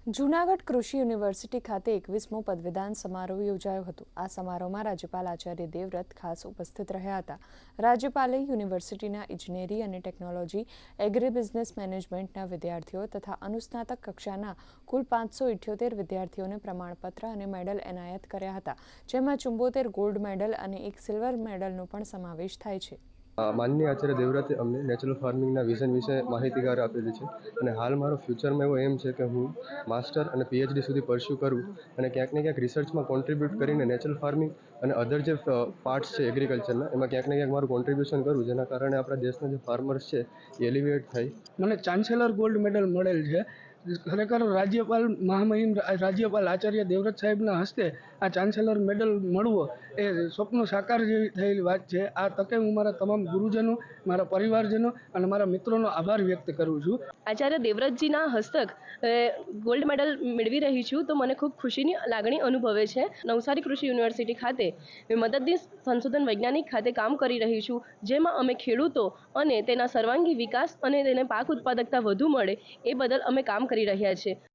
જૂનાગઢ કૃષિ યુનિવર્સિટી ખાતે 21મો પદવીદાન સમારોહ યોજાયો હતો। આ સમારોહમાં રાજ્યપાલ આચાર્ય દેવવ્રત ખાસ ઉપસ્થિત રહ્યા હતા। રાજ્યપાલે યુનિવર્સિટીના ઇજનેરી અને ટેકનોલોજી, એગ્રી બિઝનેસ મેનેજમેન્ટના વિદ્યાર્થીઓ તથા અનુસ્નાતક કક્ષાના કુલ 578 વિદ્યાર્થીઓને પ્રમાણપત્ર અને મેડલ એનાયત કર્યા હતા, જેમાં 74 ગોલ્ડ મેડલ અને 1 સિલ્વર મેડલનો પણ સમાવેશ થાય છે। માનનીય આચાર્ય દેવવ્રતે અમને નેચરલ ફાર્મિંગના વિઝન વિશે માહિતીગાર આપેલી છે અને હાલ મારો ફ્યુચરમાં એવો એમ છે કે હું માસ્ટર અને પીએચડી સુધી પરસ્યુ કરું અને ક્યાંક ને ક્યાંક રિસર્ચમાં કોન્ટ્રીબ્યુટ કરીને નેચરલ ફાર્મિંગ અને અધર જે પાર્ટ્સ છે એગ્રીકલ્ચરના એમાં ક્યાંક ને ક્યાંક મારું કોન્ટ્રીબ્યુશન કરું, જેના કારણે આપણા દેશના જે ફાર્મર્સ છે એ એલિવેટ થાય। મને ચાન્સેલર ગોલ્ડ મેડલ મળેલ છે। ખરેખર રાજ્યપાલ મહામહિમ રાજ્યપાલ આચાર્ય દેવવ્રત સાહેબના હસ્તે આ ચાન્સેલર મેડલ મળવો એ સ્વપ્ન સાકાર જેવી થયેલી વાત છે। આ તકે હું મારા તમામ ગુરુજનો, મારા પરિવારજનો અને મારા મિત્રોનો આભાર વ્યક્ત કરું છું। આચાર્ય દેવવ્રતજીના હસ્તક ગોલ્ડ મેડલ મેળવી રહી છું તો મને ખૂબ ખુશીની લાગણી અનુભવે છે। નવસારી કૃષિ યુનિવર્સિટી ખાતે મદદનીશ સંશોધન વૈજ્ઞાનિક ખાતે કામ કરી રહી છું, જેમાં અમે ખેડૂતો અને તેના સર્વાંગી વિકાસ અને તેને પાક ઉત્પાદકતા વધુ મળે એ બદલ અમે કામ કરી રહ્યા છીએ।